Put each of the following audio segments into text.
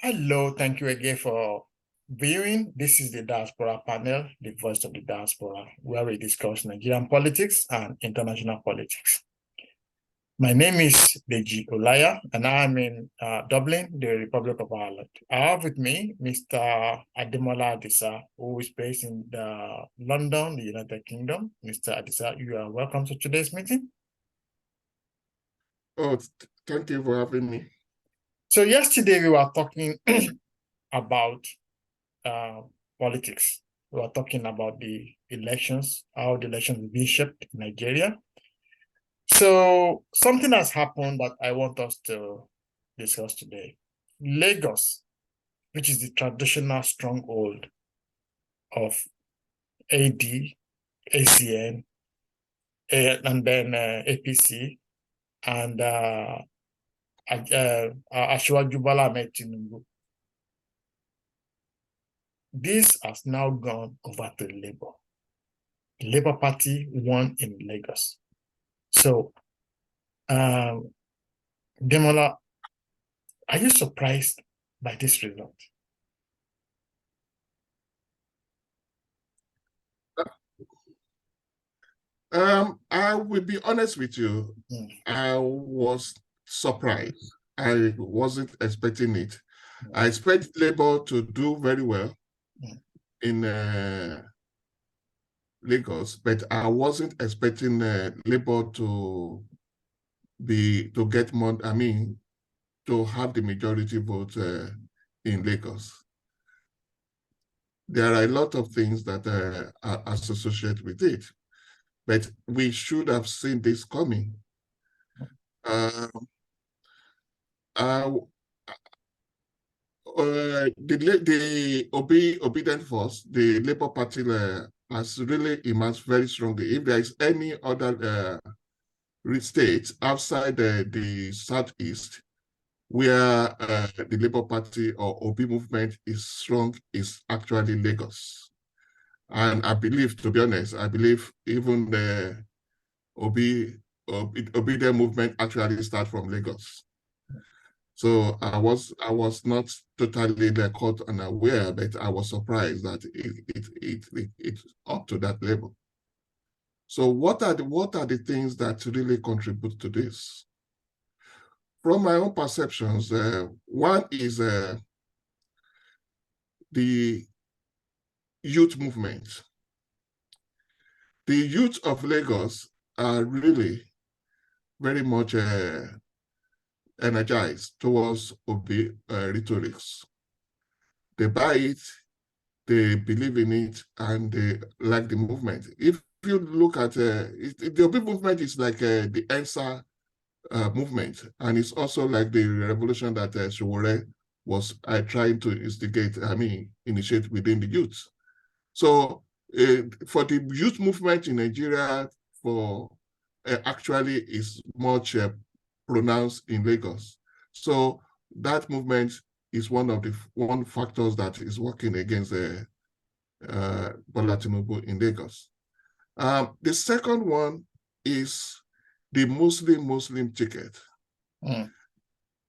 Hello, thank you again for viewing. This is the Diaspora panel, the voice of the diaspora, where we discuss Nigerian politics and international politics. My name is Deji Olaya, and I'm in Dublin, the Republic of Ireland. I have with me Mr. Ademola Adisa, who is based in London, the United Kingdom. Mr. Adisa, you are welcome to today's meeting. Oh, thank you for having me. So yesterday we were talking about politics. We were talking about the elections, how the elections will be shaped in Nigeria. So something has happened that I want us to discuss today. Lagos, which is the traditional stronghold of AD, ACN, and then APC, and Asiwaju Bola Ahmed Tinubu. This has now gone over to Labour. The Labour Party won in Lagos. So, Demola, are you surprised by this result? I will be honest with you. I was surprised. I wasn't expecting it. I expect Labour to do very well in Lagos, but I wasn't expecting Labour to get more. I mean, to have the majority vote in Lagos. There are a lot of things that are associated with it, but we should have seen this coming. The obedient force, the Labour Party, has really emerged very strongly. If there is any other state outside the Southeast where the Labour Party or Obi movement is strong, is actually Lagos. And I believe, to be honest, I believe even the obedient movement actually starts from Lagos. So I was not totally caught unaware, but I was surprised that it's up to that level. So what are the things that really contribute to this? From my own perceptions, one is the youth movement. The youth of Lagos are really very much energized towards Obi rhetorics. They buy it, they believe in it, and they like the movement. If you look at the Obi movement is like the answer movement, and it's also like the revolution that Sowore was trying to initiate within the youth. So for the youth movement in Nigeria, actually is much pronounced in Lagos. So that movement is one factors that is working against Bola Tinubu in Lagos. The second one is the Muslim ticket.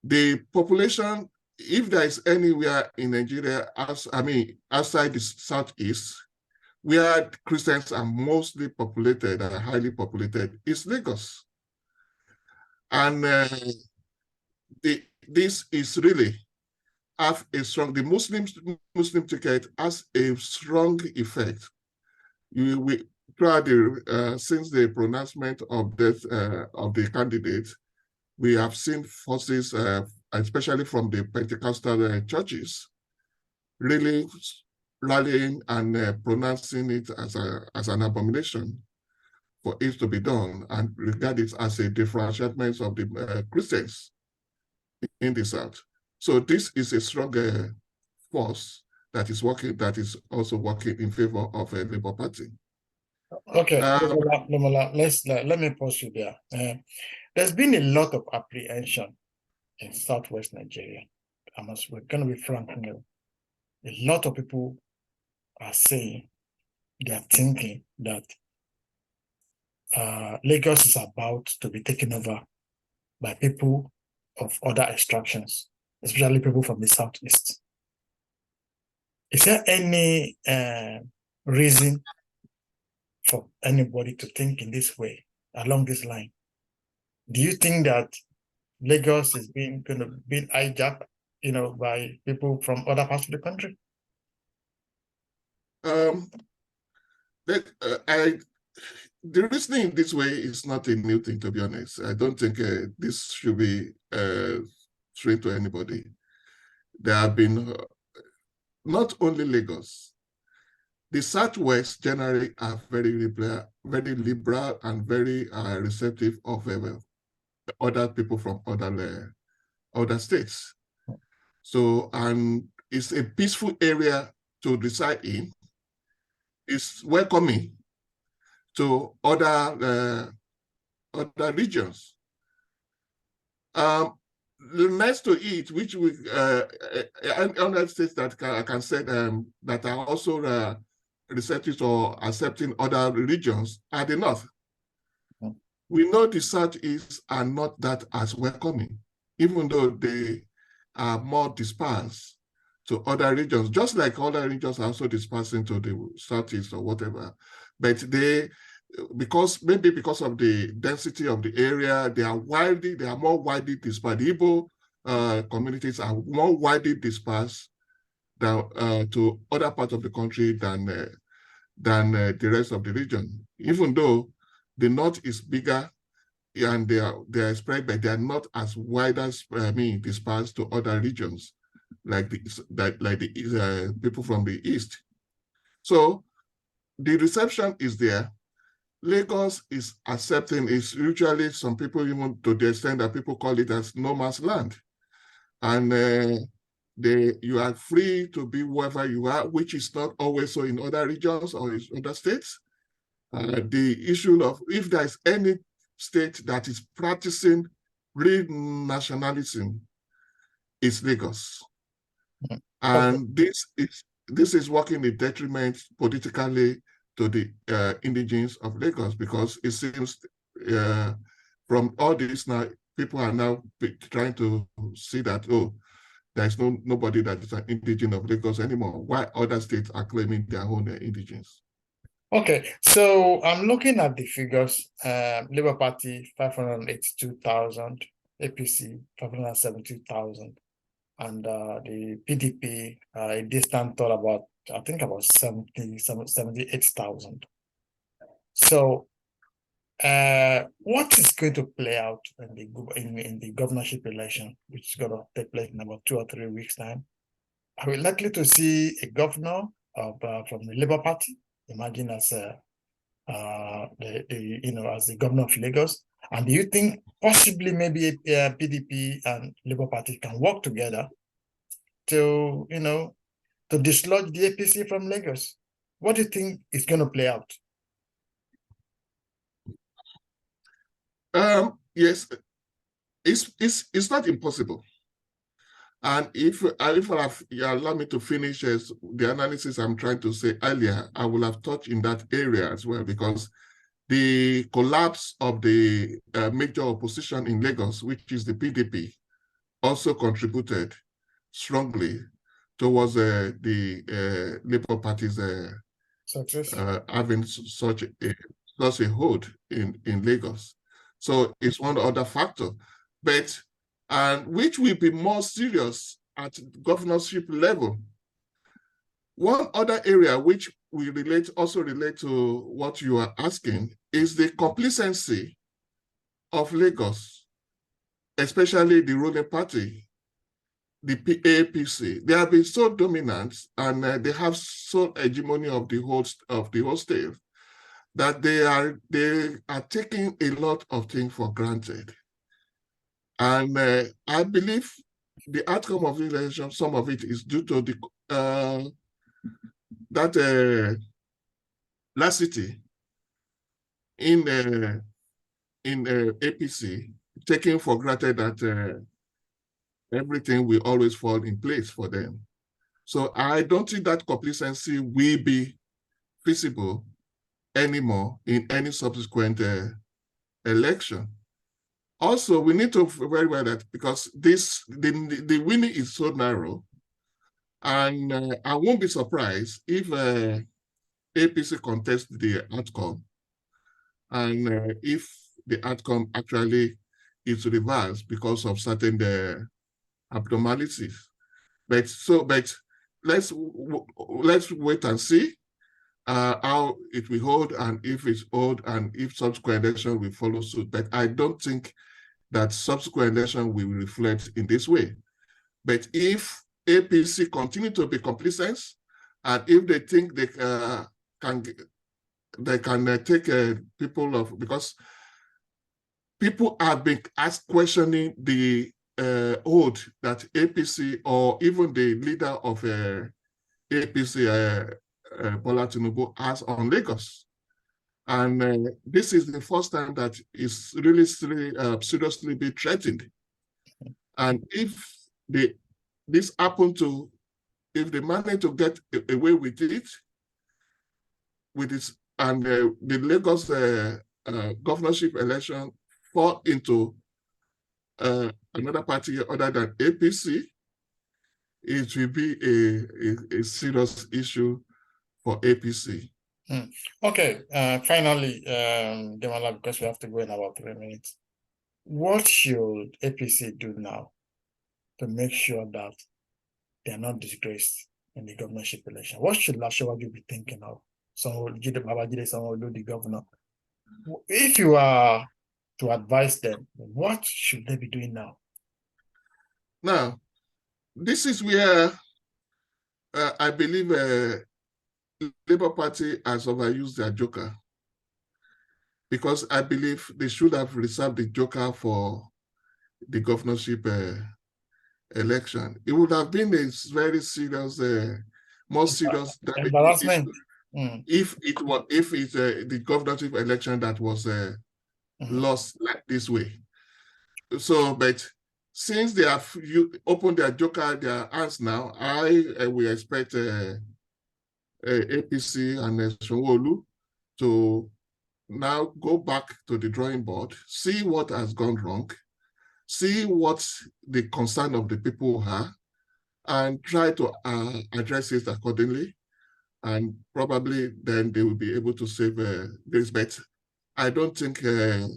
The population, if there is anywhere in Nigeria, outside the Southeast, where Christians are mostly populated and highly populated, is Lagos. And this is really have a strong, the Muslim ticket has a strong effect. Since the pronouncement of death of the candidate, we have seen forces, especially from the Pentecostal churches, really rallying and pronouncing it as an abomination for it to be done, and regard it as a differentiation of the Christians in the South. So this is a strong force that is also working in favor of a Labour Party. Okay, let me pause you there. There's been a lot of apprehension in Southwest Nigeria. We're going to be frank here. A lot of people are saying, they are thinking that Lagos is about to be taken over by people of other extractions, especially people from the Southeast. Is there any reason for anybody to think in this way, along this line? Do you think that Lagos is being hijacked, by people from other parts of the country? The reasoning this way is not a new thing, to be honest. I don't think this should be strange to anybody. There have been not only Lagos. The Southwest generally are very liberal and very receptive of other people from other states. So, and it's a peaceful area to reside in. It's welcoming to other regions. Next to it, which we other states that I can say that are also receptive or accepting other regions are the North. We know the Southeast are not that as welcoming, even though they are more dispersed to other regions, just like other regions are also dispersing to the Southeast or whatever. But maybe because of the density of the area, they are more widely dispersed. The Igbo communities are more widely dispersed to other parts of the country than the rest of the region. Even though the North is bigger and they are spread, but they are not as wide as dispersed to other regions, like the people from the East. So the reception is there. Lagos is accepting. Is usually some people, even to the extent that people call it as no man's land, and you are free to be wherever you are, which is not always so in other regions or in other states. The issue of if there is any state that is practicing real nationalism, is Lagos, and this is working in detriment politically to the indigenes of Lagos, because it seems from all this now, people are now trying to see that, oh, there's nobody that is an indigene of Lagos anymore. Why other states are claiming their own indigenes? Okay, so I'm looking at the figures. Labour Party 582,000, APC 570,000, and the PDP a distant thought about, I think, about 78,000. So what is going to play out in the governorship election, which is going to take place in about 2 or 3 weeks' time? Are we likely to see a governor from the Labour Party, imagine as as the governor of Lagos? And do you think possibly maybe PDP and Labour Party can work together to dislodge the APC from Lagos? What do you think is going to play out? Yes, it's not impossible. And if you allow me to finish the analysis I'm trying to say earlier, I will have touched in that area as well, because the collapse of the major opposition in Lagos, which is the PDP, also contributed strongly towards the Labour Party's success, having such a hold in Lagos. So it's one other factor, and which will be more serious at governorship level. One other area which we also relate to what you are asking is the complacency of Lagos, especially the ruling party, the APC. They have been so dominant, and they have so hegemony of the whole state, that they are taking a lot of things for granted. And I believe the outcome of the election, some of it is due to the that laxity in APC, taking for granted that everything will always fall in place for them. So I don't think that complacency will be feasible anymore in any subsequent election. Also, we need to very well that because the winning is so narrow, and I won't be surprised if APC contests the outcome, and if the outcome actually is reversed because of certain abnormalities. But let's wait and see how it will hold, and if it's hold, and if subsequent election will follow suit. But I don't think that subsequent election will reflect in this way. But if APC continue to be complacent, and if they think they can take people of, because people have been questioning the oath that APC or even the leader of APC, Bola Tinubu, has on Lagos. And this is the first time that is really seriously be threatened. And if this happen to, if they manage to get away with it, and the Lagos governorship election fall into another party other than APC, it will be a serious issue for APC. Okay, finally, Demola, because we have to go in about 3 minutes. What should APC do now to make sure that they are not disgraced in the governorship election? What should Lashawaju be thinking of? The governor. If you are to advise them, what should they be doing now? Now, this is where I believe Labour Party has overused their joker, because I believe they should have reserved the joker for the governorship election. It would have been a very serious, more serious embarrassment if it's the governorship election that was lost like this way. So, but since they have opened their joker, their hands now, I will expect APC and Sanwo-Olu to now go back to the drawing board, see what has gone wrong, see what the concern of the people are, and try to address it accordingly. And probably then they will be able to save this. But I don't think a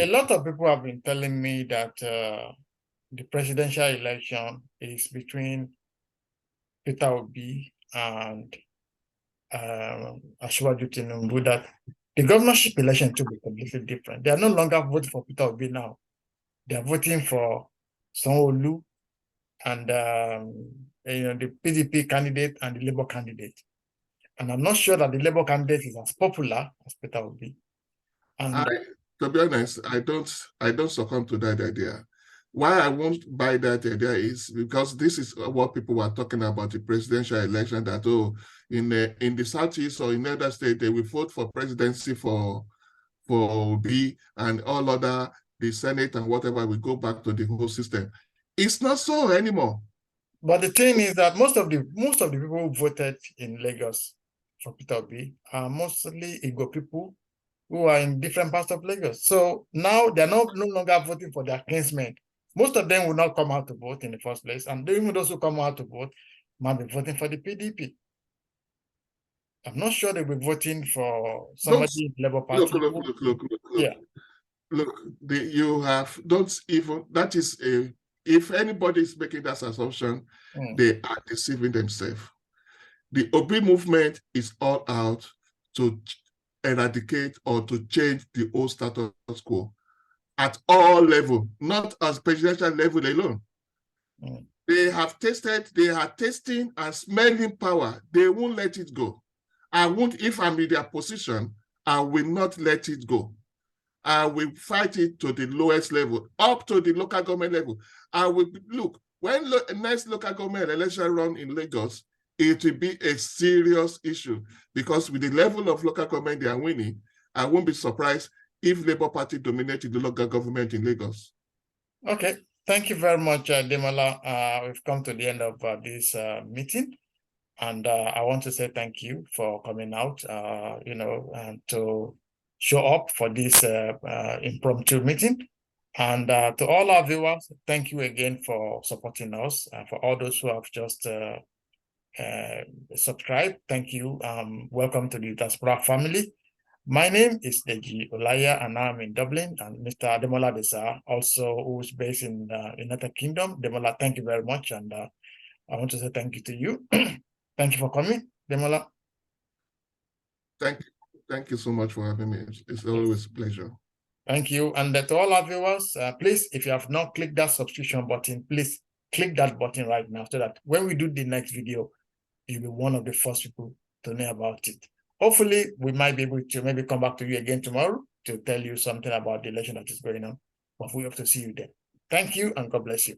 lot of people have been telling me that the presidential election is between Peter Obi and Asiwaju Tinubu, that the governorship election to be completely different. They are no longer voting for Peter Obi now. They are voting for Sanwo-Olu and the PDP candidate and the Labour candidate. And I'm not sure that the Labour candidate is as popular as Peter Obi. And to be honest, I don't succumb to that idea. Why I won't buy that idea is because this is what people were talking about, the presidential election, that in the Southeast or in other states, they will vote for presidency for Obi, and all other, the Senate and whatever, will go back to the whole system. It's not so anymore. But the thing is that most of the people who voted in Lagos for Peter Obi are mostly Igbo people who are in different parts of Lagos. So now they're no longer voting for their kinsmen. Most of them will not come out to vote in the first place. And even those who come out to vote might be voting for the PDP. I'm not sure they'll be voting for somebody in the Labour Party. Look. Yeah. Look, you have, don't even, that is if anybody is making that assumption, they are deceiving themselves. The Obi movement is all out to eradicate or to change the old status quo at all levels, not as presidential level alone. They are tasting and smelling power. They won't let it go. If I'm in their position, I will not let it go. I will fight it to the lowest level, up to the local government level. I will look, when next local government election run in Lagos, it will be a serious issue, because with the level of local government they are winning, I won't be surprised if Labour Party dominated the local government in Lagos. Okay, thank you very much, Demola. We've come to the end of this meeting, and I want to say thank you for coming out, and to show up for this impromptu meeting. And to all our viewers, thank you again for supporting us. For all those who have just subscribed, thank you. Welcome to the Diaspora family. My name is Deji Olaya, and I'm in Dublin. And Mr. Demola Desa, also who's based in United Kingdom. Demola, thank you very much. And I want to say thank you to you. Thank you for coming, Demola. Thank you so much for having me. It's always a pleasure. Thank you. And to all our viewers, please, if you have not clicked that subscription button, please click that button right now so that when we do the next video, you'll be one of the first people to know about it. Hopefully, we might be able to maybe come back to you again tomorrow to tell you something about the election that is going on. But we hope to see you then. Thank you, and God bless you.